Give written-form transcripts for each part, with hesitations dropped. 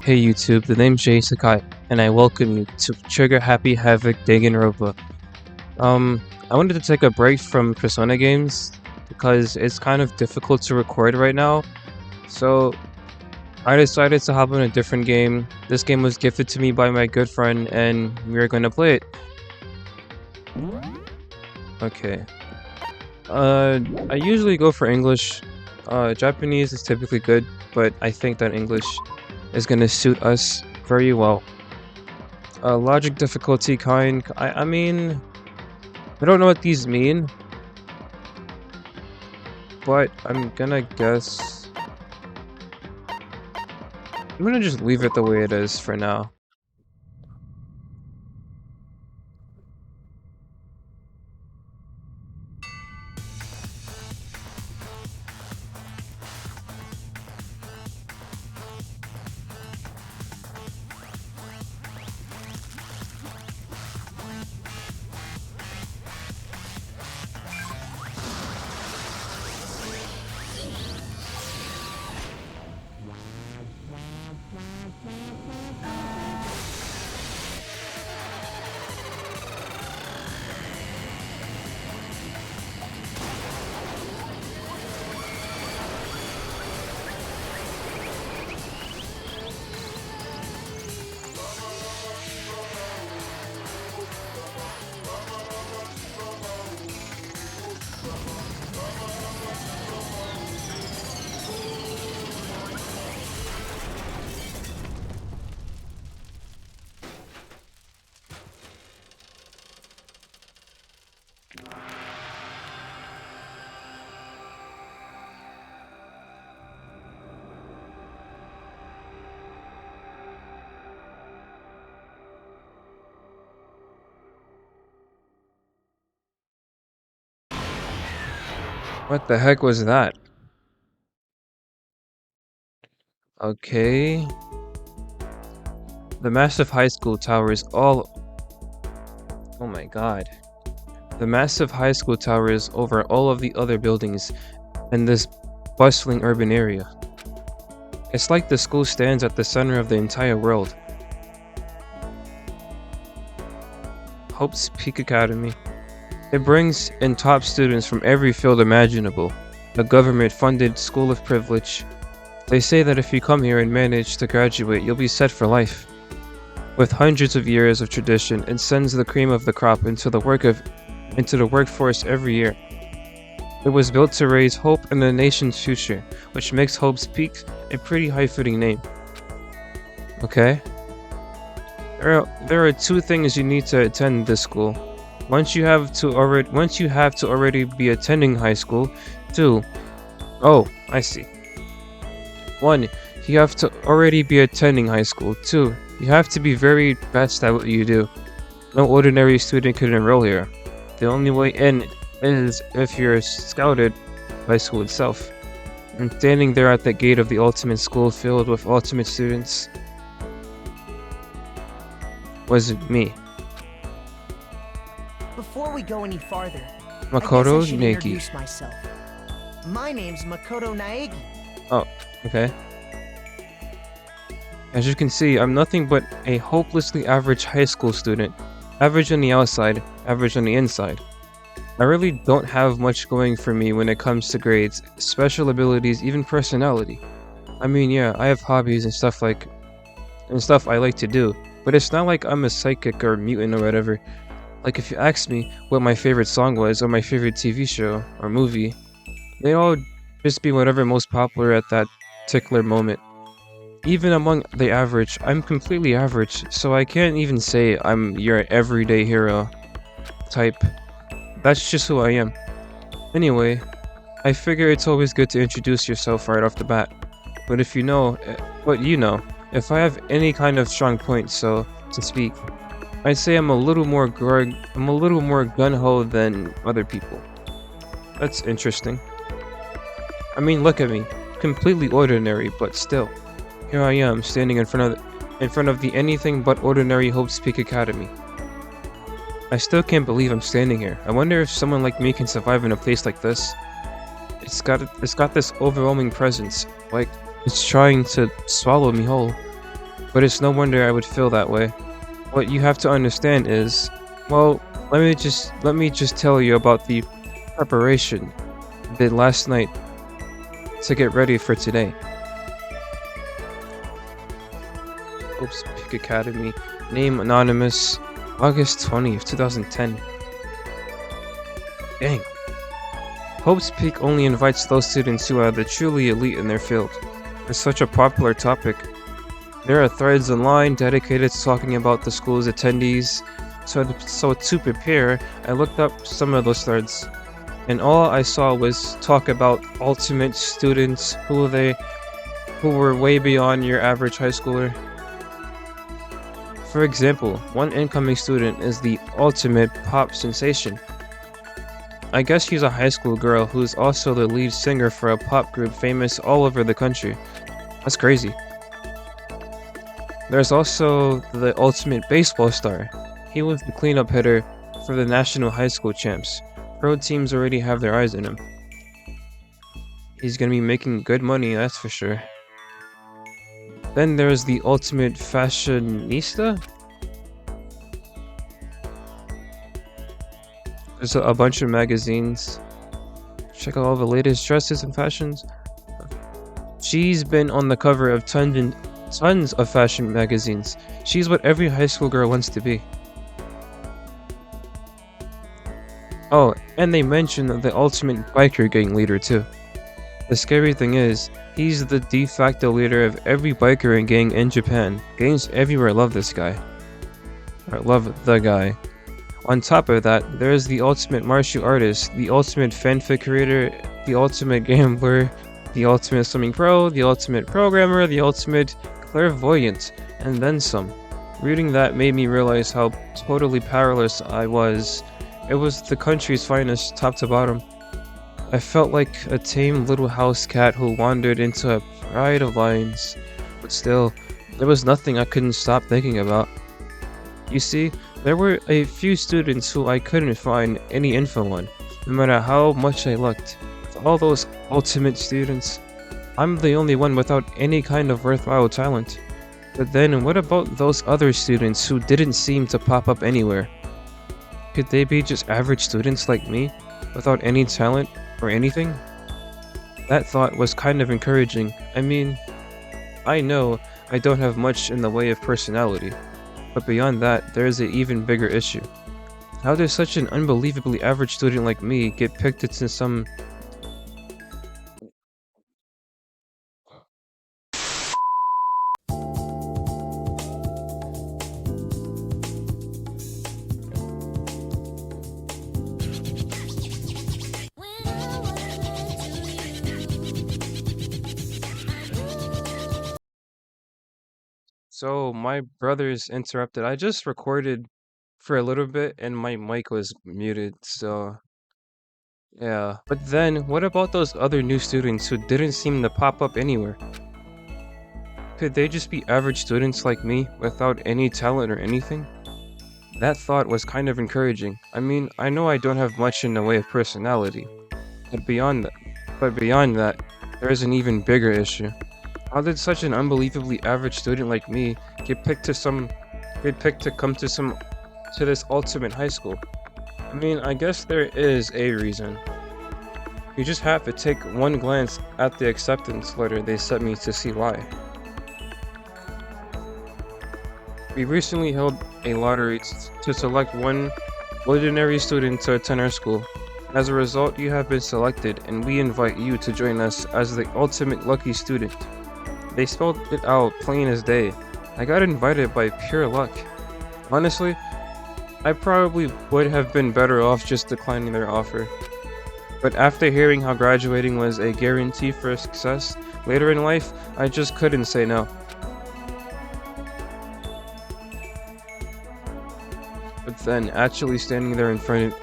Hey YouTube, the name's Jay Sakai, and I welcome you to Trigger Happy Havoc Danganronpa. I wanted to take a break from Persona games because it's kind of difficult to record right now, so I decided to hop on a different game. This game was gifted to me by my good friend, and we're gonna play it. Okay. I usually go for English. Japanese is typically good, but I think that English is gonna suit us very well. Logic difficulty kind. I mean, I don't know what these mean, but I'm gonna guess. I'm gonna just leave it the way it is for now. What the heck was that? Okay. The massive high school tower is all. Oh my god. The massive high school tower is over all of the other buildings in this bustling urban area. It's like the school stands at the center of the entire world. Hope's Peak Academy. It brings in top students from every field imaginable, a government-funded school of privilege. They say that if you come here and manage to graduate, you'll be set for life. With hundreds of years of tradition, it sends the cream of the crop into the workforce every year. It was built to raise hope in the nation's future, which makes Hope's Peak a pretty high-fitting name. Okay. There are two things you need to attend this school. Once you have to already be attending high school. 2. Oh, I see. 1. You have to already be attending high school. 2. You have to be very best at what you do. No ordinary student could enroll here. The only way in is if you're scouted by school itself. And standing there at the gate of the ultimate school filled with ultimate students was me. Before we go any farther, Makoto I should Negi. introduce myself. My name's Makoto Naegi. Oh, okay. As you can see, I'm nothing but a hopelessly average high school student. Average on the outside, average on the inside. I really don't have much going for me when it comes to grades, special abilities, even personality. I mean, yeah, I have hobbies and stuff I like to do, but it's not like I'm a psychic or mutant or whatever. Like if you asked me what my favorite song was or my favorite TV show or movie, they'd all just be whatever most popular at that particular moment. Even among the average, I'm completely average, so I can't even say I'm your everyday hero type. That's just who I am. Anyway, I figure it's always good to introduce yourself right off the bat. But if you know what you know, if I have any kind of strong points, so to speak, I'd say I'm a little more gun-ho than other people. That's interesting. I mean, look at me, completely ordinary, but still, here I am standing in front of the anything but ordinary Hope's Peak Academy. I still can't believe I'm standing here. I wonder if someone like me can survive in a place like this. It's got this overwhelming presence, like it's trying to swallow me whole. but it's no wonder I would feel that way. What you have to understand is, well, let me just tell you about the preparation I did last night to get ready for today. Oops, Peak Academy. Name anonymous. August 20th, 2010. Dang. Hope's Peak only invites those students who are the truly elite in their field. It's such a popular topic. There are threads online dedicated to talking about the school's attendees. So to prepare, I looked up some of those threads, and all I saw was talk about ultimate students who were way beyond your average high schooler. For example, one incoming student is the ultimate pop sensation. I guess she's a high school girl who's also the lead singer for a pop group famous all over the country. That's crazy. There's also the ultimate baseball star. He was the cleanup hitter for the national high school champs. Pro teams already have their eyes on him. He's gonna be making good money, that's for sure. Then there's the ultimate fashionista. There's a bunch of magazines. Check out all the latest dresses and fashions. She's been on the cover of tons of fashion magazines. She's what every high school girl wants to be. Oh, and they mentioned the ultimate biker gang leader too. The scary thing is, he's the de facto leader of every biker and gang in Japan. Gangs everywhere love this guy. Or love the guy. On top of that, there is the ultimate martial artist, the ultimate fanfic creator, the ultimate gambler, the ultimate swimming pro, the ultimate programmer, the ultimate clairvoyant, and then some. Reading that made me realize how totally powerless I was. It was the country's finest, top to bottom. I felt like a tame little house cat who wandered into a pride of lions. But still, there was nothing I couldn't stop thinking about. You see, there were a few students who I couldn't find any info on, no matter how much I looked. With all those ultimate students, I'm the only one without any kind of worthwhile talent. But then, what about those other students who didn't seem to pop up anywhere? Could they be just average students like me, without any talent or anything? That thought was kind of encouraging. I mean, I know I don't have much in the way of personality, but beyond that, there is an even bigger issue. How does such an unbelievably average student like me get picked into some... So, my brother's interrupted. I just recorded for a little bit and my mic was muted, so yeah. But then, what about those other new students who didn't seem to pop up anywhere? Could they just be average students like me, without any talent or anything? That thought was kind of encouraging. I mean, I know I don't have much in the way of personality, but beyond that, there is an even bigger issue. How did such an unbelievably average student like me get picked to come to this ultimate high school? I mean, I guess there is a reason. You just have to take one glance at the acceptance letter they sent me to see why. We recently held a lottery to select one ordinary student to attend our school. As a result, you have been selected, and we invite you to join us as the ultimate lucky student. They spelled it out plain as day. I got invited by pure luck. Honestly, I probably would have been better off just declining their offer. But after hearing how graduating was a guarantee for success later in life, I just couldn't say no. But then, actually standing there in front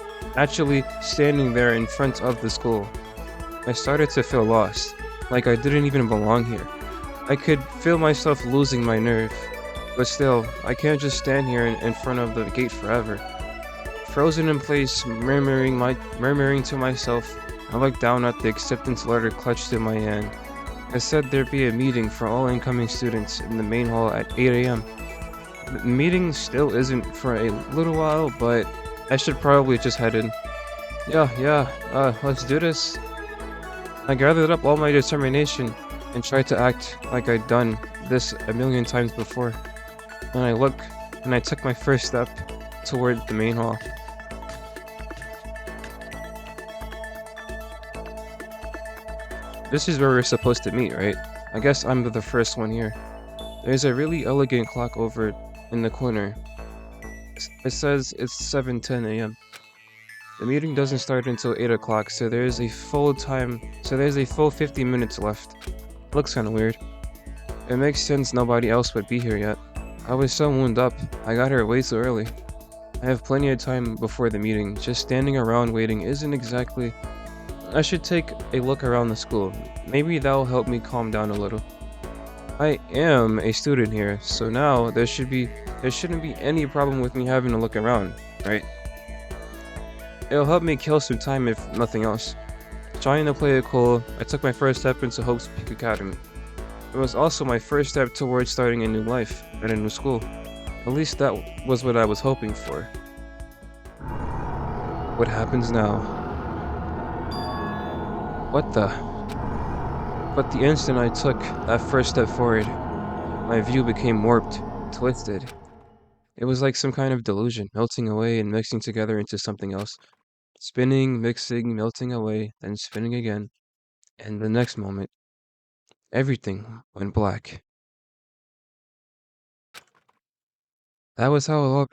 of the school, I started to feel lost, like I didn't even belong here. I could feel myself losing my nerve, but still, I can't just stand here in front of the gate forever. Frozen in place, murmuring to myself, I looked down at the acceptance letter clutched in my hand. It said there'd be a meeting for all incoming students in the main hall at 8 a.m. The meeting still isn't for a little while, but I should probably just head in. Yeah, let's do this. I gathered up all my determination and tried to act like I'd done this a million times before. And I took my first step toward the main hall. This is where we're supposed to meet, right? I guess I'm the first one here. There's a really elegant clock over in the corner. It says it's 7:10 a.m. The meeting doesn't start until 8 o'clock, so there's a full 50 minutes left. Looks kinda weird. It makes sense nobody else would be here yet. I was so wound up, I got here way too early. I have plenty of time before the meeting, just standing around waiting isn't exactly... I should take a look around the school. Maybe that'll help me calm down a little. I am a student here, so now there shouldn't be any problem with me having to look around, right? It'll help me kill some time if nothing else. Trying to play it cool, I took my first step into Hope's Peak Academy. It was also my first step towards starting a new life at a new school. At least that was what I was hoping for. What happens now? What the? But the instant I took that first step forward, my view became warped, twisted. It was like some kind of delusion, melting away and mixing together into something else. Spinning, mixing, melting away, then spinning again. And the next moment, everything went black. That was how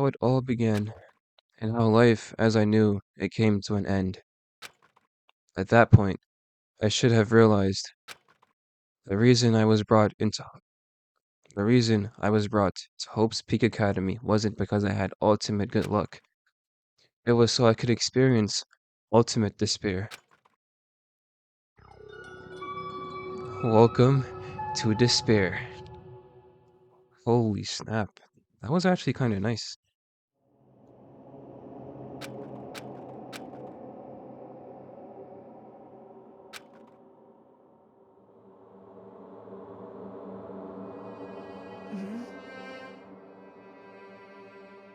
it all began, and how life, as I knew, it came to an end. At that point, I should have realized the reason I was brought into the reason I was brought to Hope's Peak Academy wasn't because I had ultimate good luck. It was so I could experience ultimate despair. Welcome to despair. Holy snap. That was actually kind of nice.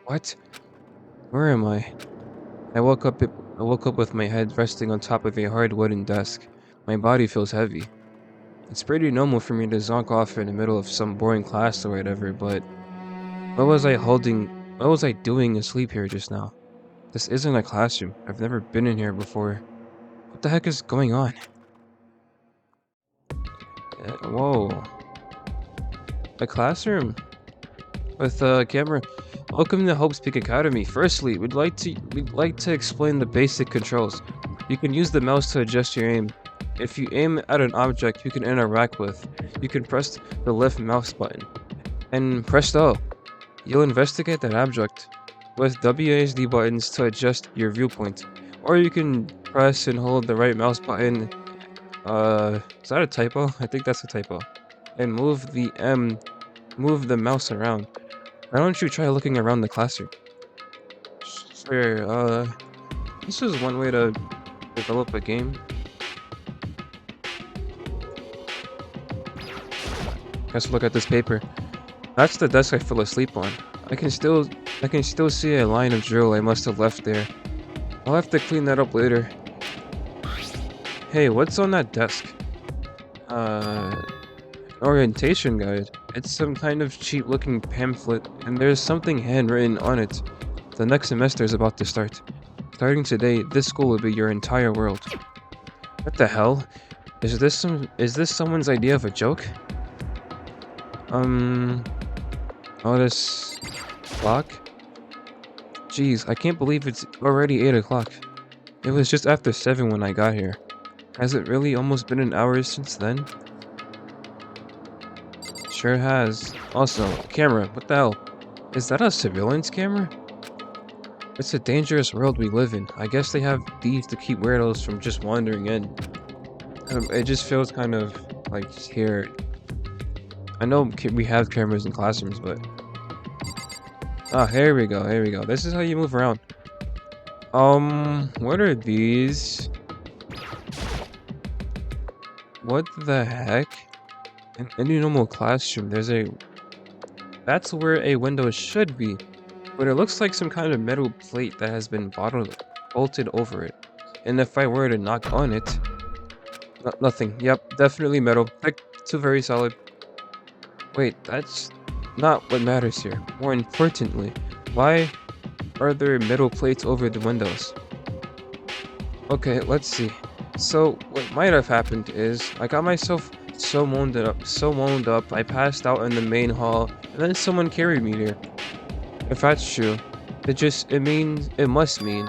What? Where am I? I woke up with my head resting on top of a hard wooden desk. My body feels heavy. It's pretty normal for me to zonk off in the middle of some boring class or whatever, but what was I doing asleep here just now? This isn't a classroom. I've never been in here before. What the heck is going on? Whoa. A classroom? With a camera. Welcome to Hope's Peak Academy. Firstly, we'd like to explain the basic controls. You can use the mouse to adjust your aim. If you aim at an object you can interact with, you can press the left mouse button. And presto, you'll investigate that object with WASD buttons to adjust your viewpoint. Or you can press and hold the right mouse button. Is that a typo? I think that's a typo. And move the mouse around. Why don't you try looking around the classroom? Sure, this is one way to develop a game. Let's look at this paper. That's the desk I fell asleep on. I can still see a line of drill I must have left there. I'll have to clean that up later. Hey, what's on that desk? Orientation guide. It's some kind of cheap looking pamphlet, and there's something handwritten on it. The next semester is about to start. Starting today, this school will be your entire world. What the hell? Is this someone's idea of a joke? Oh, this clock? Jeez, I can't believe it's already 8 o'clock. It was just after 7 when I got here. Has it really almost been an hour since then? Sure has. Also, camera, what the hell? Is that a surveillance camera? It's a dangerous world we live in. I guess they have these to keep weirdos from just wandering in. It just feels kind of like here. I know we have cameras in classrooms, but... Ah, here we go, here we go. This is how you move around. What are these? What the heck? In any normal classroom, that's where a window should be, but it looks like some kind of metal plate that has been bolted over it. And if I were to knock on it, nothing. Yep, definitely metal. Like, two very solid. Wait, that's not what matters here. More importantly, why are there metal plates over the windows? Okay, let's see. So what might have happened is I got myself so wound up, I passed out in the main hall, and then someone carried me here. If that's true, it must mean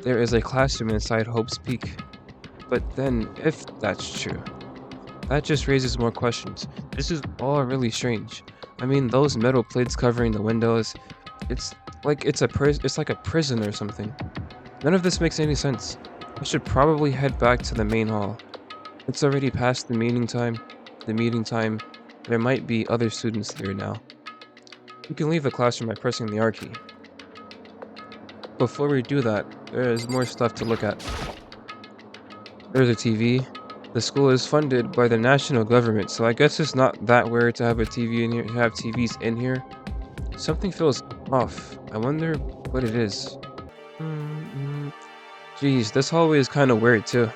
there is a classroom inside Hope's Peak. But then, if that's true, that just raises more questions. This is all really strange. I mean, those metal plates covering the windows, it's it's like a prison or something. None of this makes any sense. I should probably head back to the main hall. It's already past the meeting time. There might be other students there now. You can leave the classroom by pressing the R key. Before we do that, there is more stuff to look at. There's a TV. The school is funded by the national government, so I guess it's not that weird to have a TV in here, to have TVs in here. Something feels off. I wonder what it is. Geez, this hallway is kind of weird too.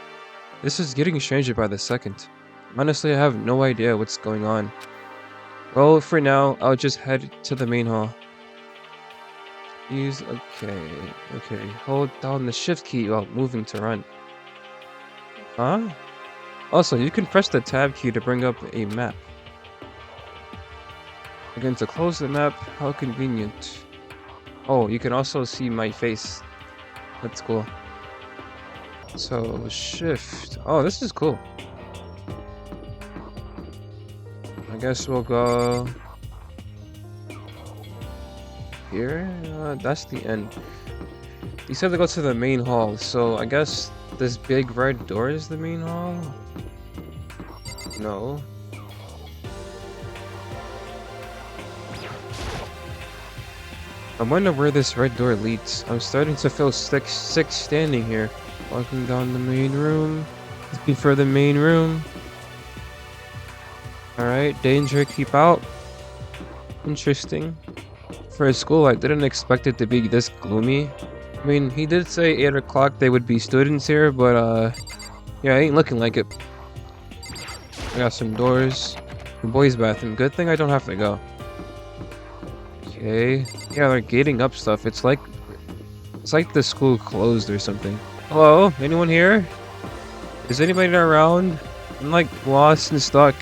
This is getting stranger by the second. Honestly, I have no idea what's going on. Well, for now, I'll just head to the main hall. Okay. Hold down the shift key while moving to run. Huh? Also, you can press the tab key to bring up a map. Again, to close the map, how convenient. Oh, you can also see my face. That's cool. So, shift. Oh, this is cool. I guess we'll go here. That's the end. You said to go to the main hall, so I guess this big red door is the main hall? No. I wonder where this red door leads. I'm starting to feel sick standing here. Walking down the main room. Looking for the main room. Alright, danger, keep out. Interesting. For a school, I didn't expect it to be this gloomy. I mean, he did say 8 o'clock they would be students here, but yeah, it ain't looking like it. I got some doors. The boys' bathroom. Good thing I don't have to go. Okay. Yeah, they're gating up stuff. It's like the school closed or something. Hello? Anyone here? Is anybody around? I'm like lost and stuck.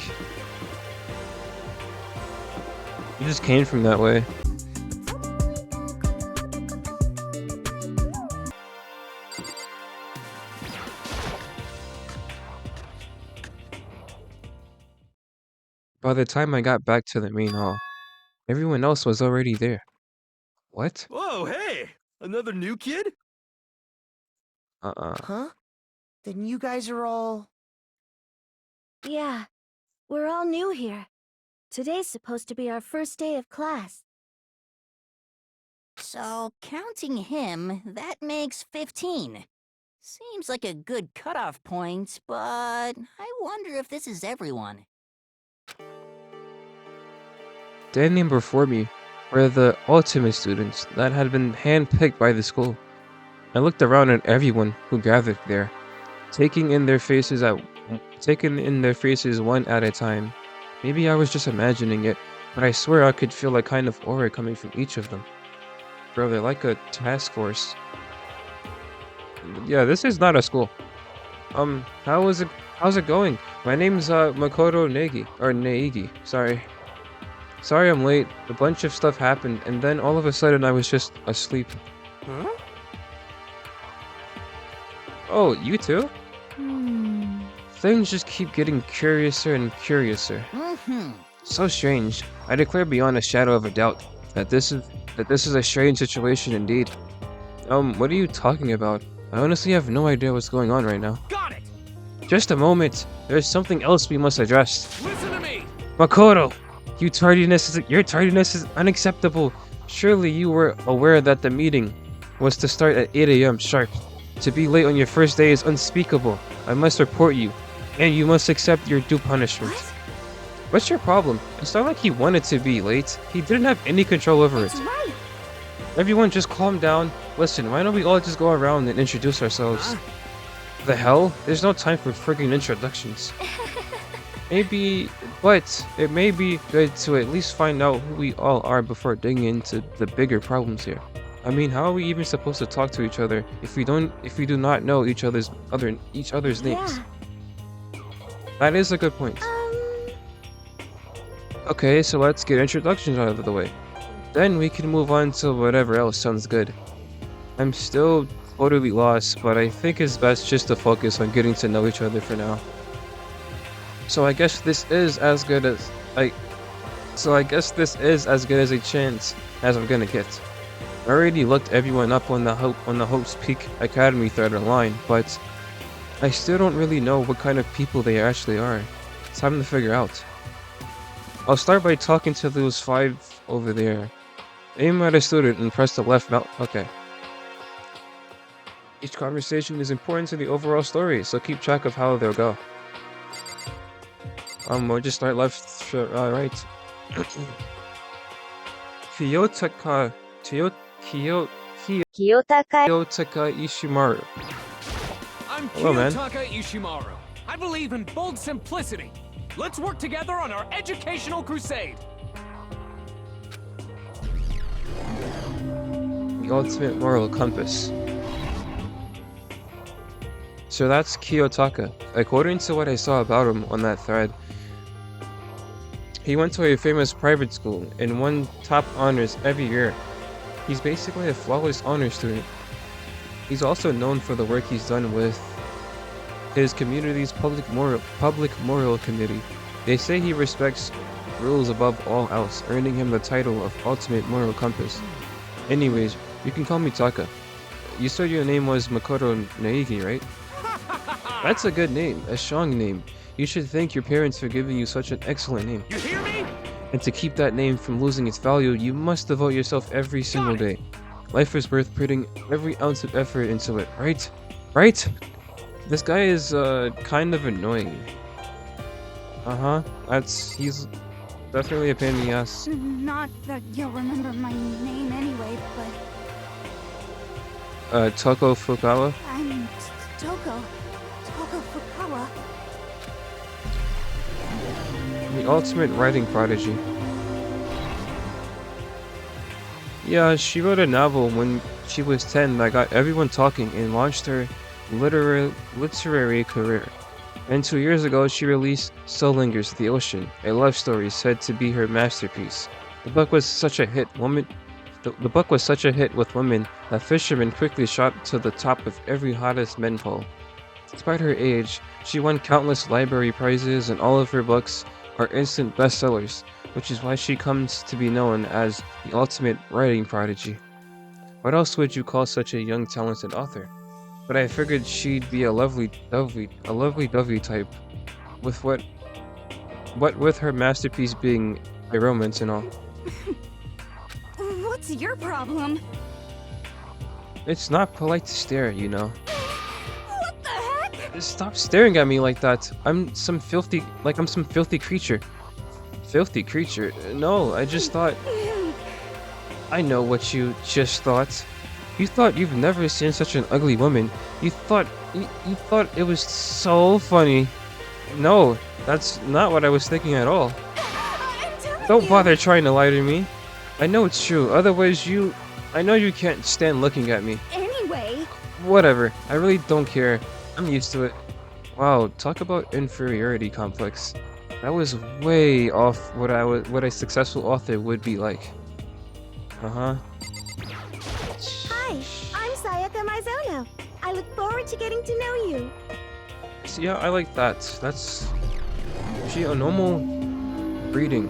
You just came from that way. By the time I got back to the main hall, everyone else was already there. What? Whoa, hey! Another new kid? Huh? Then you guys are all... Yeah, we're all new here. Today's supposed to be our first day of class. So, counting him, that makes 15. Seems like a good cutoff point, but I wonder if this is everyone. Standing before me were the ultimate students that had been handpicked by the school. I looked around at everyone who gathered there, taking in their faces one at a time. Maybe I was just imagining it, but I swear I could feel a kind of aura coming from each of them. Bro, they're like a task force. Yeah, this is not a school. How's it going? My name's Makoto Neigi. Sorry I'm late. A bunch of stuff happened, and then all of a sudden I was just asleep. Huh? Oh, you too? Hmm. Things just keep getting curiouser and curiouser. So strange. I declare beyond a shadow of a doubt that this is a strange situation indeed. What are you talking about? I honestly have no idea what's going on right now. Got it! Just a moment. There's something else we must address. Listen to me! Makoto! Your tardiness is unacceptable. Surely you were aware that the meeting was to start at 8 AM sharp. To be late on your first day is unspeakable. I must report you. and you must accept your due punishment. What? What's your problem? It's not like he wanted to be late. He didn't have any control over it. That's right. Everyone just calm down. Listen, why don't we all just go around and introduce ourselves? Huh? The hell? There's no time for friggin' introductions. Maybe, but it may be good to at least find out who we all are before digging into the bigger problems here. I mean, how are we even supposed to talk to each other if we do not know each other's names? Yeah. That is a good point. Okay, so let's get introductions out of the way. Then we can move on to whatever else sounds good. I'm still totally lost, but I think it's best just to focus on getting to know each other for now. So I guess this is as good as a chance as I'm gonna get. I already looked everyone up on the Hope's Peak Academy thread online, but I still don't really know what kind of people they actually are. It's time to figure out. I'll start by talking to those 5 over there. Aim at a student and press the left mouse. Okay. Each conversation is important to the overall story, so keep track of how they'll go. We'll just start left, right. Kiyotaka Ishimaru. I'm Hello, man. Kiyotaka Ishimaru. I believe in bold simplicity. Let's work together on our educational crusade. The ultimate moral compass. So that's Kiyotaka. According to what I saw about him on that thread, he went to a famous private school and won top honors every year. He's basically a flawless honor student. He's also known for the work he's done with his community's public moral committee. They say he respects rules above all else, earning him the title of ultimate moral compass. Anyways, you can call me Taka. You said your name was Makoto Naegi, right? That's a good name, a strong name. You should thank your parents for giving you such an excellent name. You hear me? And to keep that name from losing its value, you must devote yourself every single day. Life is worth putting every ounce of effort into it, right? Right? This guy is, kind of annoying. He's definitely a pain in the ass. Not that you'll remember my name anyway, but Toko Fukawa? I'm Toko Fukawa. The ultimate writing prodigy. Yeah, she wrote a novel when she was 10 that got everyone talking and launched her literary career. And 2 years ago, she released Still Lingers the Ocean, a love story said to be her masterpiece. The book was such a hit with women that fishermen quickly shot to the top of every hottest men poll. Despite her age, she won countless library prizes and all of her books are instant bestsellers, which is why she comes to be known as the ultimate writing prodigy. What else would you call such a young talented author? But I figured she'd be a lovely dovey type, with what with her masterpiece being a romance and all. What's your problem? It's not polite to stare, you know. What the heck? Stop staring at me like that. I'm some filthy creature. Filthy creature? No, I just thought. I know what you just thought. You thought you've never seen such an ugly woman. You thought it was so funny. No, that's not what I was thinking at all. Don't bother trying to lie to me. I know it's true. Otherwise I know you can't stand looking at me. Anyway. Whatever. I really don't care. I'm used to it. Wow, talk about inferiority complex. That was way off what a successful author would be like. Hi, I'm Sayaka Mizono. I look forward to getting to know you. So yeah, I like that. That's she a normal breeding.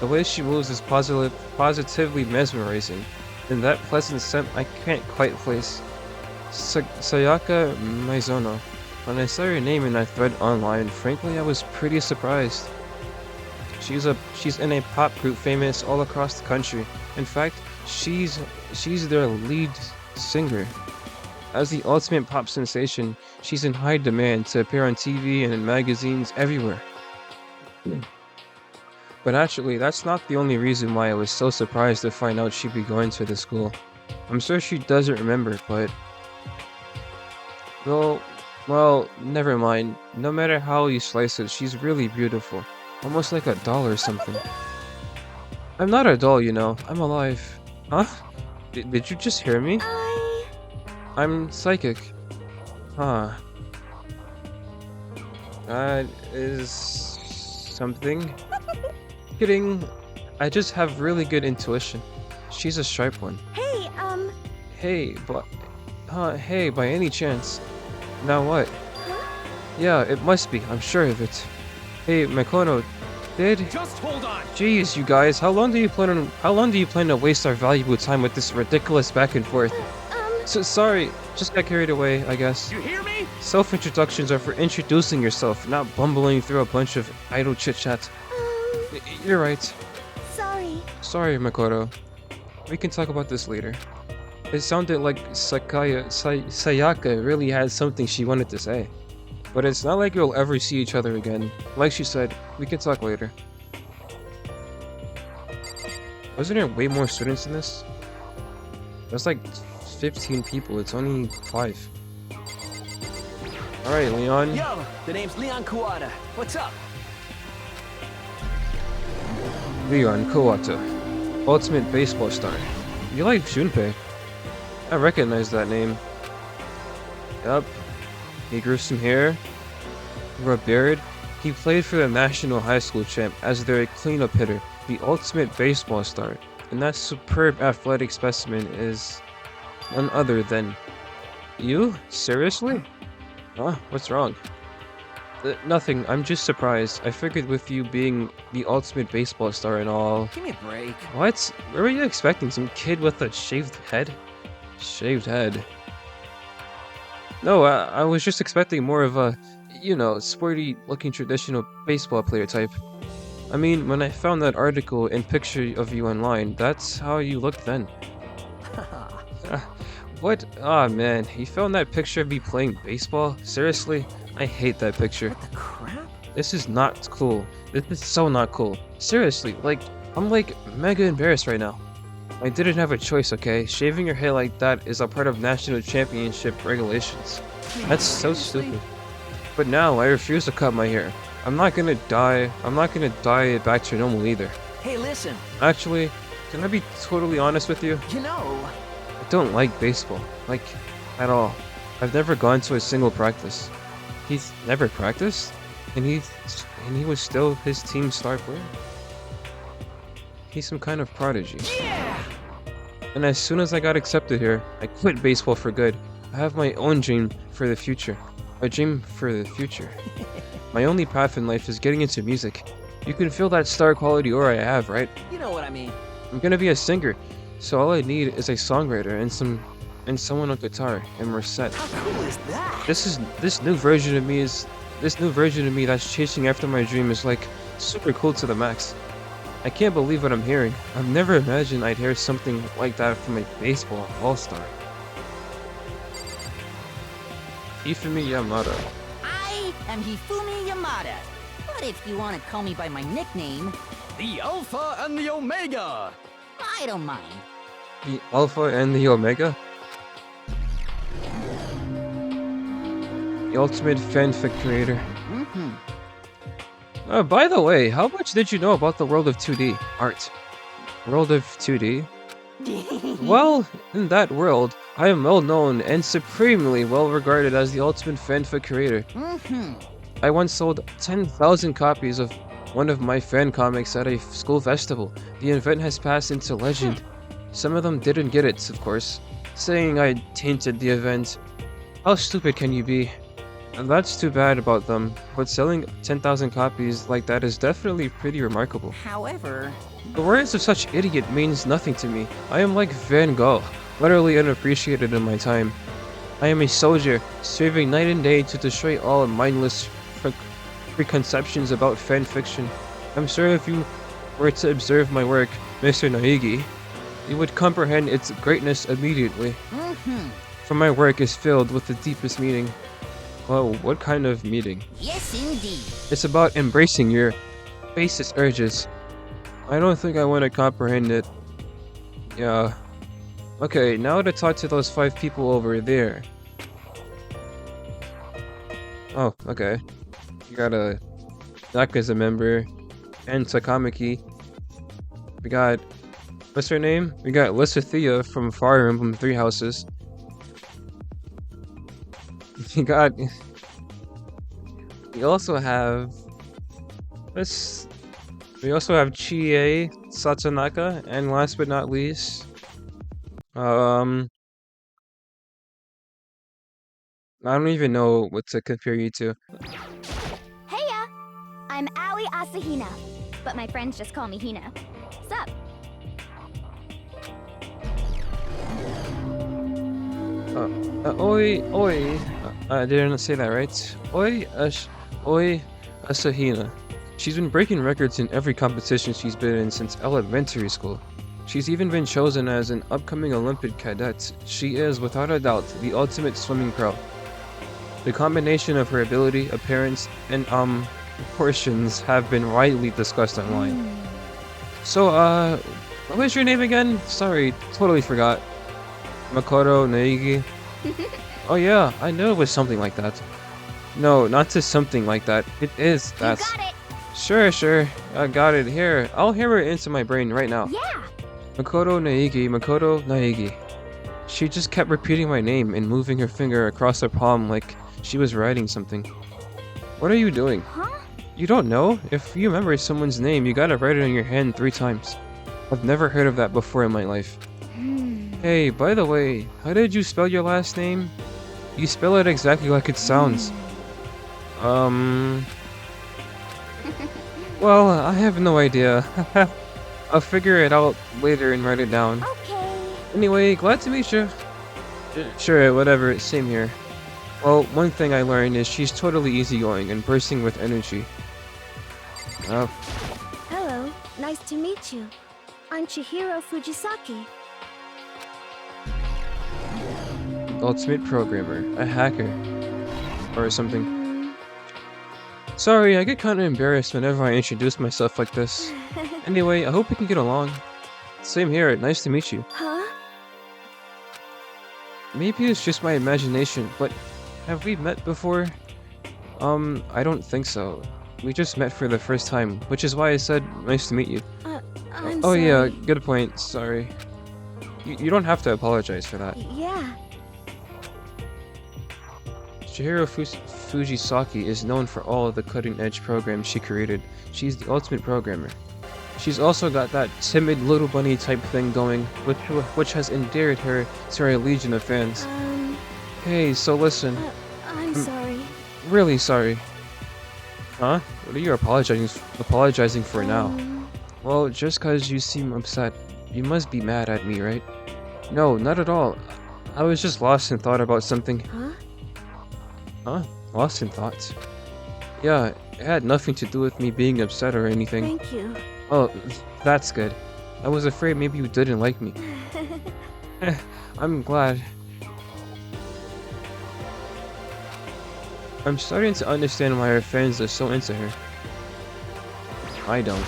The way she moves is positively mesmerizing. And that pleasant scent I can't quite place. Sayaka Mizono. When I saw her name in that thread online, frankly I was pretty surprised. She's in a pop group famous all across the country. In fact, she's their lead singer. As the ultimate pop sensation, She's in high demand to appear on TV and in magazines everywhere. But actually, that's not the only reason why I was so surprised to find out she'd be going to the school. I'm sure she doesn't remember, but... Well, never mind. No matter how you slice it, she's really beautiful. Almost like a doll or something. I'm not a doll, you know. I'm alive. Huh? Did you just hear me? I'm psychic. Huh. That is... something? Kidding. I just have really good intuition. She's a sharp one. Hey, Hey, by any chance. Now what? Yeah, it must be. I'm sure of it. Hey, Makono, Just hold on. Jeez, you guys, how long do you plan to waste our valuable time with this ridiculous back and forth? So sorry, just got carried away, I guess. You hear me? Self-introductions are for introducing yourself, not bumbling through a bunch of idle chit-chat. You're right. sorry. Sorry, Makoto. We can talk about this later. It sounded like Sayaka really had something she wanted to say. But it's not like we'll ever see each other again. Like she said, we can talk later. Wasn't there way more students in this? There's like 15 people, it's only 5. Alright, Leon. Yo, the name's Leon Kawada. What's up? Leon Kawata. Ultimate baseball star. You like Junpei? I recognize that name. Yup. He grew some hair, grew a beard. He played for the national high school champ as their cleanup hitter, the ultimate baseball star. And that superb athletic specimen is none other than you? Seriously? Huh? What's wrong? Nothing. I'm just surprised. I figured with you being the ultimate baseball star and all. Give me a break. What? Where were you expecting? Some kid with a shaved head? Shaved head. No, I was just expecting more of a, you know, sporty looking traditional baseball player type. I mean, when I found that article and picture of you online, that's how you looked then. What? Ah, man, you found that picture of me playing baseball? Seriously? I hate that picture. What the crap? This is not cool. This is so not cool. Seriously, like, I'm like mega embarrassed right now. I didn't have a choice, okay? Shaving your hair like that is a part of national championship regulations. That's so stupid. But now, I refuse to cut my hair. I'm not gonna dye it back to normal either. Hey, listen. Actually, can I be totally honest with you? You know, I don't like baseball. Like, at all. I've never gone to a single practice. He's never practiced? And he was still his team's star player? He's some kind of prodigy. yeah. And as soon as I got accepted here, I quit baseball for good. I have my own dream for the future. A dream for the future. My only path in life is getting into music. You can feel that star quality aura I have, right? You know what I mean. I'm gonna be a singer, so all I need is a songwriter and someone on guitar, and we're set. How cool is that? This new version of me that's chasing after my dream is like super cool to the max. I can't believe what I'm hearing. I've never imagined I'd hear something like that from a baseball all-star. Hifumi Yamada. I am Hifumi Yamada. But if you want to call me by my nickname, The Alpha and the Omega. I don't mind. The Alpha and the Omega? The ultimate fanfic creator. Mm-hmm. By the way, how much did you know about the world of 2D art? World of 2D? Well, in that world, I am well known and supremely well regarded as the ultimate fanfic creator. Mm-hmm. I once sold 10,000 copies of one of my fan comics at a school festival. The event has passed into legend. Some of them didn't get it, of course, saying I tainted the event. How stupid can you be? And that's too bad about them, but selling 10,000 copies like that is definitely pretty remarkable. However, The words of such idiot means nothing to me. I am like Van Gogh, utterly unappreciated in my time. I am a soldier, serving night and day to destroy all mindless preconceptions about fan fiction. I'm sure if you were to observe my work, Mr. Naigi, you would comprehend its greatness immediately. mm-hmm. For my work is filled with the deepest meaning. Well, what kind of meeting? Yes, indeed. It's about embracing your basest urges. I don't think I want to comprehend it. Yeah. Okay, now to talk to those 5 people over there. Oh, okay. You got a Naka's a member, and Takamaki. We got, what's her name? We got Lysithea from Fire Emblem 3 Houses. We got, we also have, this, we also have Chie Satsunaka, and last but not least, I don't even know what to compare you to. Heya! I'm Aoi Asahina, but my friends just call me Hina. Sup? Oi, I didn't say that right. Oi, Asahina. She's been breaking records in every competition she's been in since elementary school. She's even been chosen as an upcoming Olympic cadet. She is, without a doubt, the ultimate swimming pro. The combination of her ability, appearance, and proportions have been widely discussed online. So, what was your name again? Sorry, totally forgot. Makoto Naegi. Oh yeah, I knew it was something like that. No, not just something like that. It is that. You got it! Sure. I got it. Here, I'll hammer it into my brain right now. Yeah! Makoto Naegi. She just kept repeating my name and moving her finger across her palm like she was writing something. What are you doing? Huh? You don't know? If you remember someone's name, you gotta write it on your hand 3 times. I've never heard of that before in my life. Hey, by the way, how did you spell your last name? You spell it exactly like it sounds. Well, I have no idea. I'll figure it out later and write it down. Okay. Anyway, glad to meet you. Sure, whatever, same here. Well, one thing I learned is she's totally easygoing and bursting with energy. Hello, nice to meet you. I'm Chihiro Fujisaki. Ultimate programmer, a hacker, or something. Sorry, I get kind of embarrassed whenever I introduce myself like this. Anyway, I hope we can get along. Same here, nice to meet you. Huh? Maybe it's just my imagination, but have we met before? I don't think so. We just met for the first time, which is why I said nice to meet you. I'm Oh sorry. yeah, good point, sorry. You don't have to apologize for that. Yeah. Chihiro Fujisaki is known for all of the cutting-edge programs she created. She's the ultimate programmer. She's also got that timid little bunny type thing going, which has endeared her to her legion of fans. Hey, so listen. I'm sorry. Really sorry. Huh? What are you apologizing for now? Well, just cause you seem upset, you must be mad at me, right? No, not at all. I was just lost in thought about something. Huh? Huh? Lost in thoughts? Yeah, it had nothing to do with me being upset or anything. Thank you. Oh, that's good. I was afraid maybe you didn't like me. I'm glad. I'm starting to understand why her fans are so into her. I don't.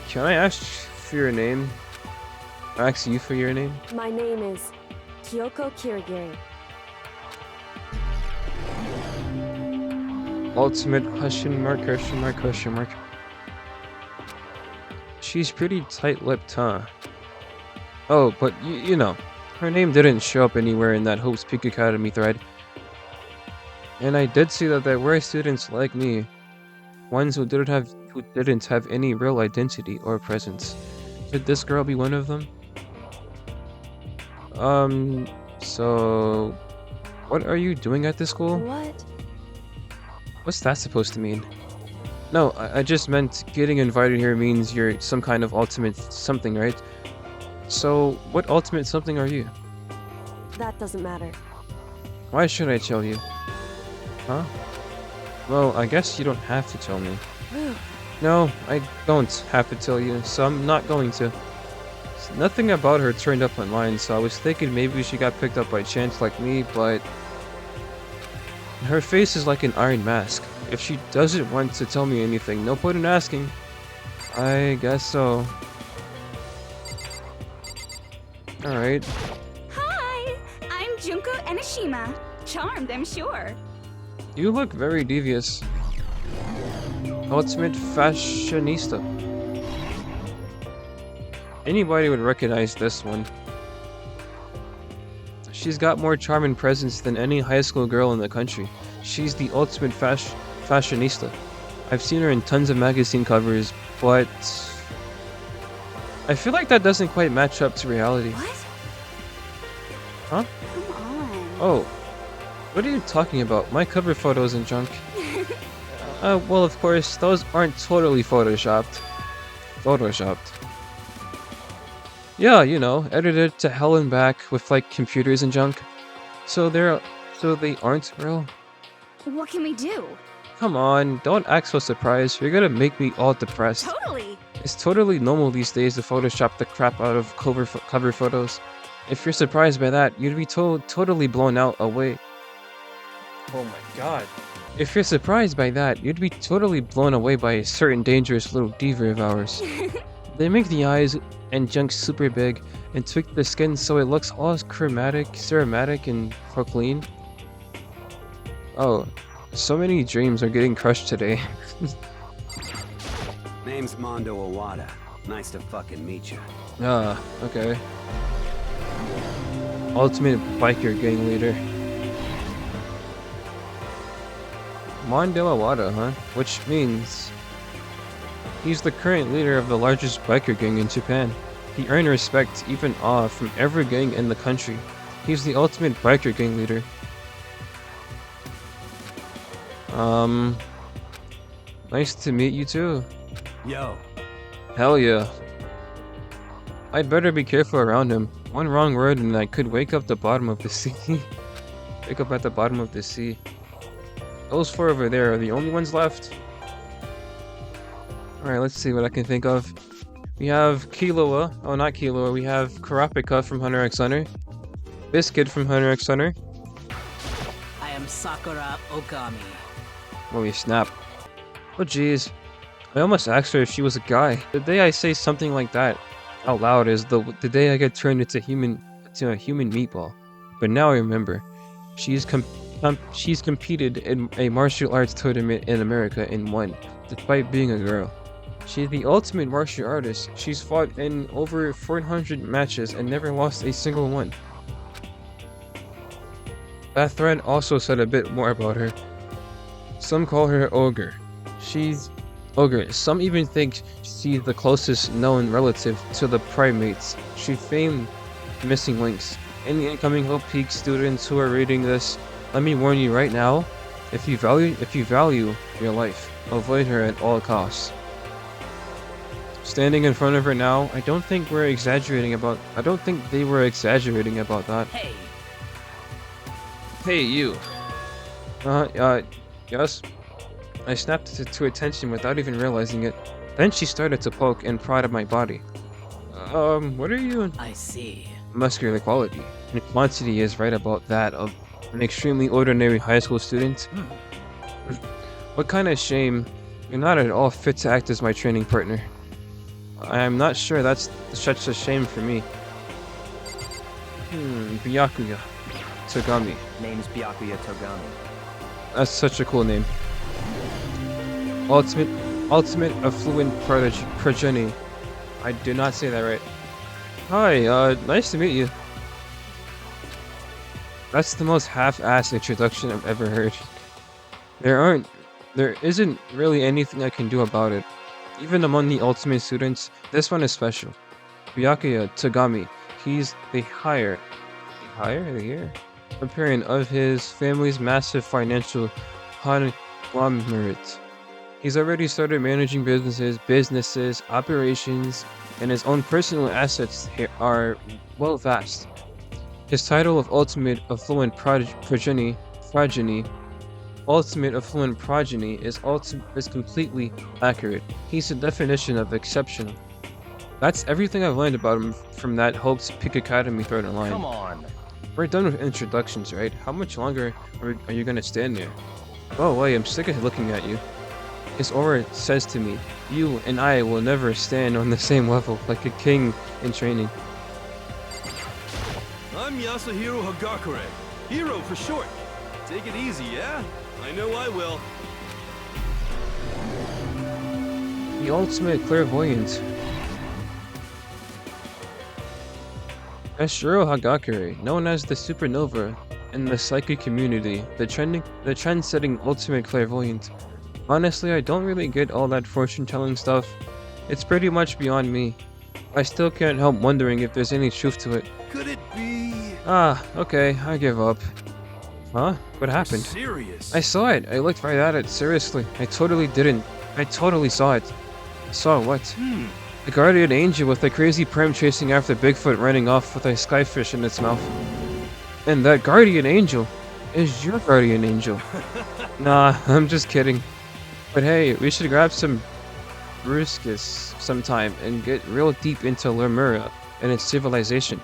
Can I ask for your name? Ask you for your name? My name is Kyoko Kirigiri. Ultimate question mark. She's pretty tight-lipped, huh? Oh, but you know, her name didn't show up anywhere in that Hope's Peak Academy thread. And I did see that there were students like me, ones who didn't have any real identity or presence. Could this girl be one of them? So what are you doing at this school? What? What's that supposed to mean? No, I just meant getting invited here means you're some kind of ultimate something, right? So, what ultimate something are you? That doesn't matter. Why should I tell you? Huh? Well, I guess you don't have to tell me. No, I don't have to tell you, so I'm not going to. Nothing about her turned up online, so I was thinking maybe she got picked up by chance like me, but her face is like an iron mask. If she doesn't want to tell me anything, no point in asking. I guess so. Alright. Hi, I'm Junko Enoshima. Charmed, I'm sure. You look very devious. Ultimate fashionista. Anybody would recognize this one. She's got more charm and presence than any high school girl in the country. She's the ultimate fashionista. I've seen her in tons of magazine covers, but I feel like that doesn't quite match up to reality. What? Huh? Come on. Oh, what are you talking about? My cover photos and junk. Well, of course, those aren't totally photoshopped. Yeah, you know, edited to hell and back with like computers and junk. So they aren't real. What can we do? Come on, don't act so surprised. You're gonna make me all depressed. Totally. It's totally normal these days to Photoshop the crap out of cover photos. If you're surprised by that, you'd be totally blown out away. Oh my god. If you're surprised by that, you'd be totally blown away by a certain dangerous little diva of ours. They make the eyes and junk super big and tweak the skin so it looks all ceramatic and clean. Oh, so many dreams are getting crushed today. Name's Mondo Owada. Nice to fucking meet you. Ah, okay. Ultimate biker gang leader. Mondo Owada, huh? Which means he's the current leader of the largest biker gang in Japan. He earned respect, even awe, from every gang in the country. He's the ultimate biker gang leader. Nice to meet you too. Yo. Hell yeah. I'd better be careful around him. One wrong word and I could wake up the bottom of the sea. Wake up at the bottom of the sea. Those four over there are the only ones left. Alright, let's see what I can think of. We have Killua. Oh, not Killua. We have Kurapika from Hunter x Hunter. Biscuit from Hunter x Hunter. I am Sakura Okami. Holy snap. Oh jeez. I almost asked her if she was a guy. The day I say something like that out loud is the day I get turned into a human meatball. But now I remember. She's competed in a martial arts tournament in America and won, despite being a girl. She's the ultimate martial artist. She's fought in over 400 matches and never lost a single one. That thread also said a bit more about her. Some call her Ogre. She's Ogre. Some even think she's the closest known relative to the primates. She famed missing links. Any incoming Hope Peak students who are reading this, let me warn you right now, if you value your life, avoid her at all costs. Standing in front of her now, I don't think they were exaggerating about that. Hey. Hey, you. Yes? I snapped to attention without even realizing it. Then she started to poke and prod at my body. What are you? I see. Muscular quality. And quantity is right about that of an extremely ordinary high school student. What kind of shame. You're not at all fit to act as my training partner. I'm not sure that's such a shame for me. Byakuya Togami. Name's Byakuya Togami. That's such a cool name. Ultimate affluent progeny. I did not say that right. Hi, nice to meet you. That's the most half-assed introduction I've ever heard. There isn't really anything I can do about it. Even among the ultimate students, this one is special. Byakuya Togami. He's the heir apparent of his family's massive financial conglomerate. He's already started managing businesses, operations, and his own personal assets are well vast. His title of ultimate affluent progeny ultimate affluent progeny is completely accurate. He's the definition of exceptional. That's everything I've learned about him from that Hope's Peak Academy third in line. Come on. We're done with introductions, right? How much longer are you gonna stand there? Oh wait, I'm sick of looking at you. His aura says to me, you and I will never stand on the same level like a king in training. I'm Yasuhiro Hagakure. Hero for short. Take it easy, yeah? I know I will. The ultimate clairvoyant. Yasuhiro Hagakure, known as the Supernova in the psychic community, the trend-setting ultimate clairvoyant. Honestly, I don't really get all that fortune-telling stuff. It's pretty much beyond me. I still can't help wondering if there's any truth to it. Could it be... Ah, okay, I give up. Huh? What happened? serious? I saw it. I looked right at it. Seriously. I totally didn't. I totally saw it. Saw what? The guardian angel with a crazy pram chasing after Bigfoot running off with a skyfish in its mouth. And that guardian angel is your guardian angel. Nah, I'm just kidding. But hey, we should grab some brewskis sometime and get real deep into Lemura and its civilization.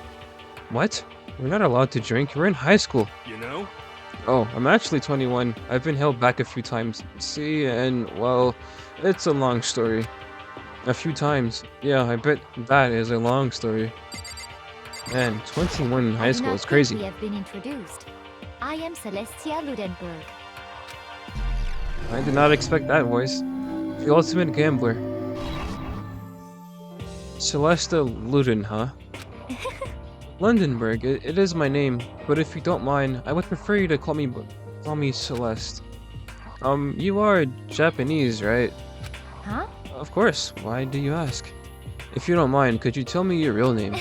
What? We're not allowed to drink. We're in high school. You know? Oh, I'm actually 21. I've been held back a few times. See, and well, it's a long story. A few times. Yeah, I bet that is a long story. Man, 21 in high school is crazy. We have been introduced. I am Celestia Ludenberg. I did not expect that voice. The ultimate gambler. Celesta Luden, huh? Lundenberg, it is my name, but if you don't mind, I would prefer you to call me Celeste. You are Japanese, right? Huh? Of course. Why do you ask? If you don't mind, could you tell me your real name?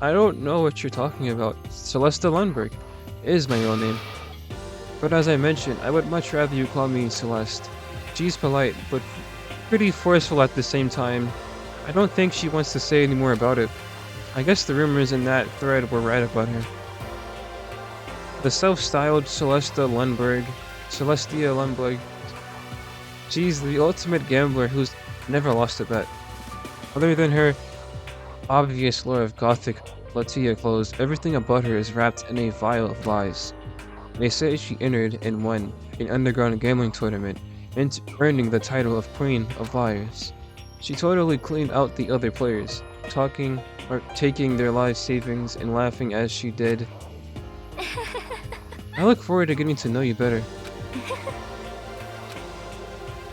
I don't know what you're talking about. Celesta Lundberg is my real name. But as I mentioned, I would much rather you call me Celeste. She's polite, but pretty forceful at the same time. I don't think she wants to say any more about it. I guess the rumors in that thread were right about her. The self-styled Celestia Lundberg. She's the ultimate gambler who's never lost a bet. Other than her obvious lure of gothic Latia clothes, everything about her is wrapped in a vial of lies. They say she entered and won an underground gambling tournament, earning the title of Queen of Liars. She totally cleaned out the other players, taking their life savings and laughing as she did. I look forward to getting to know you better.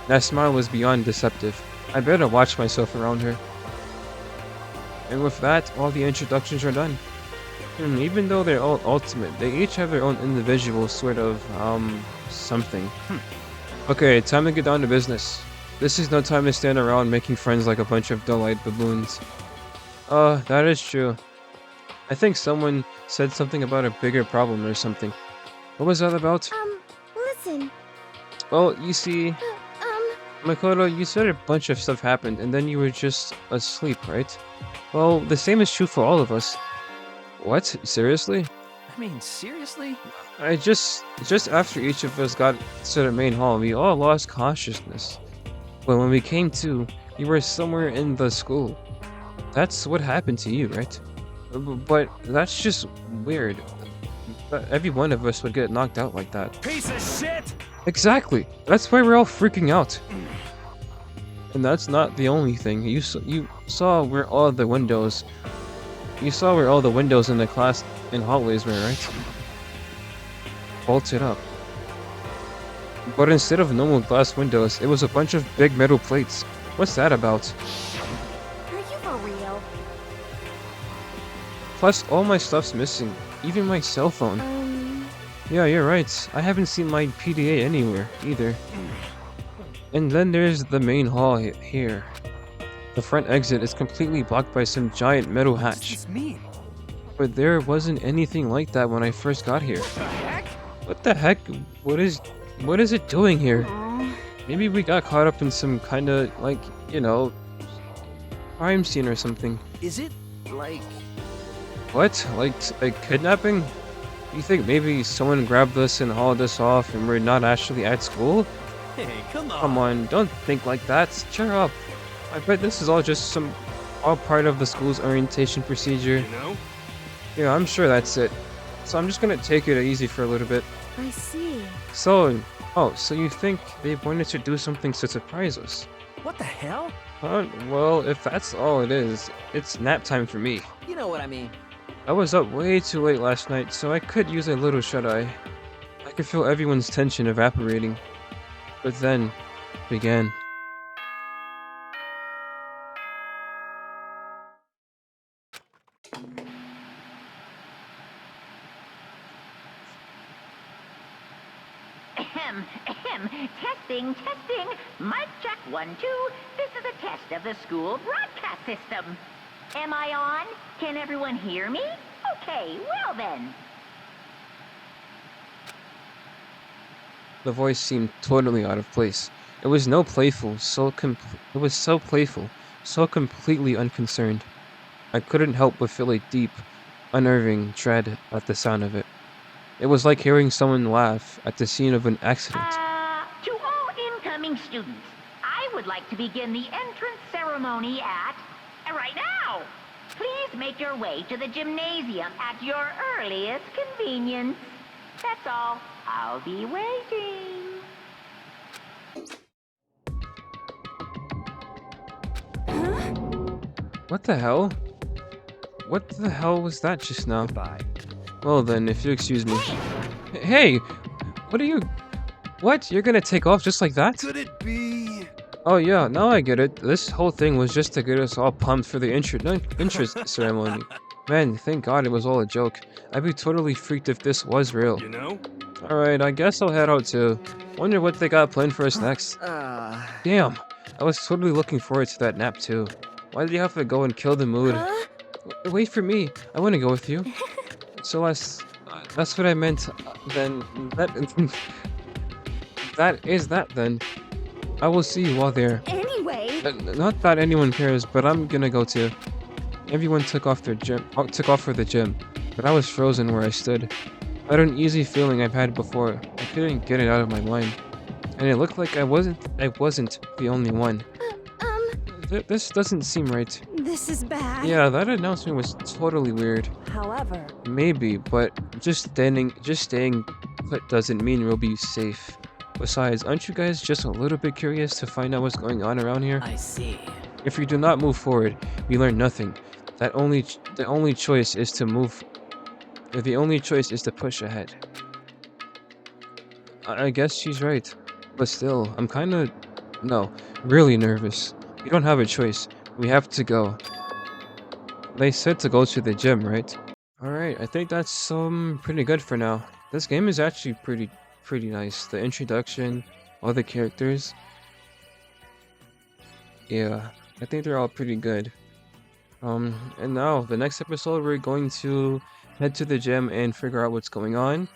That smile was beyond deceptive. I better watch myself around her. And with that, all the introductions are done. Even though they're all ultimate, they each have their own individual sort of, something. Okay, time to get down to business. This is no time to stand around making friends like a bunch of dull-eyed baboons. That is true. I think someone said something about a bigger problem or something. What was that about? Listen. Well, you see, Makoto, you said a bunch of stuff happened and then you were just asleep, right? Well, the same is true for all of us. What? Seriously? I mean, seriously? I just after each of us got to the main hall, we all lost consciousness. But when we came to, you were somewhere in the school. That's what happened to you, right? But that's just weird. Every one of us would get knocked out like that. Piece of shit! Exactly! That's why we're all freaking out. And that's not the only thing. You saw where all the windows... You saw where all the windows in the class and hallways were, right? Bolted up. But instead of normal glass windows, it was a bunch of big metal plates. What's that about? Are you for real? Plus, all my stuff's missing. Even my cell phone. Yeah, you're right. I haven't seen my PDA anywhere, either. And then there's the main hall here. The front exit is completely blocked by some giant metal hatch. What does this mean? But there wasn't anything like that when I first got here. What the heck? What the heck? What is it doing here? Maybe we got caught up in some kind of, like, you know, crime scene or something. Is it, like... What? Like a kidnapping? You think maybe someone grabbed us and hauled us off and we're not actually at school? Hey, come on. Come on, don't think like that. Cheer up. I bet this is all part of the school's orientation procedure. You know? Yeah, I'm sure that's it. So I'm just gonna take it easy for a little bit. I see. So, so you think they wanted to do something to surprise us? What the hell? Well, if that's all it is, it's nap time for me. You know what I mean. I was up way too late last night, so I could use a little shut-eye. I could feel everyone's tension evaporating. But then, it began. Ahem, ahem. Testing, testing. Mic check 1, 2. This is a test of the school broadcast system. Am I on? Can everyone hear me? Okay, well then. The voice seemed totally out of place. It was so playful, so completely unconcerned. I couldn't help but feel a deep, unnerving dread at the sound of it. It was like hearing someone laugh at the scene of an accident. To all incoming students, I would like to begin the entrance ceremony at... right now! Please make your way to the gymnasium at your earliest convenience. That's all. I'll be waiting. What the hell? What the hell was that just now? Goodbye. Well then, if you excuse me. Hey! What are you... What? You're gonna take off just like that? Could it be? Oh yeah, now I get it. This whole thing was just to get us all pumped for the interest ceremony. Man, thank God it was all a joke. I'd be totally freaked if this was real. You know? Alright, I guess I'll head out too. Wonder what they got planned for us next. Damn, I was totally looking forward to that nap too. Why did you have to go and kill the mood? Wait for me, I want to go with you. So that's what I meant. Then, that is that then. I will see you while there. Anyway. Not that anyone cares, but I'm gonna go too. Everyone took off for the gym, but I was frozen where I stood. I had an uneasy feeling I've had before. I couldn't get it out of my mind, and it looked like I wasn't the only one. This doesn't seem right. This is bad. Yeah, that announcement was totally weird. However, Maybe, but just staying put doesn't mean we'll be safe. Besides, aren't you guys just a little bit curious to find out what's going on around here? I see. If we do not move forward, we learn nothing. The only choice is to move. The only choice is to push ahead. I guess she's right, but still, I'm really nervous. We don't have a choice. We have to go. They said to go to the gym, right? Alright, I think that's pretty good for now. This game is actually pretty nice. The introduction, all the characters. Yeah, I think they're all pretty good. And now, the next episode, we're going to head to the gym and figure out what's going on.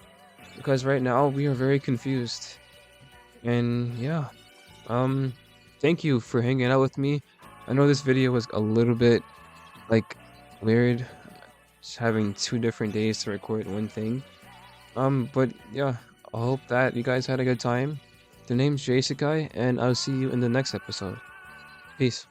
Because right now, we are very confused. And yeah, thank you for hanging out with me. I know this video was a little bit, like, weird. Just having 2 different days to record one thing. But yeah, I hope that you guys had a good time. The name's Jasikai, and I'll see you in the next episode. Peace.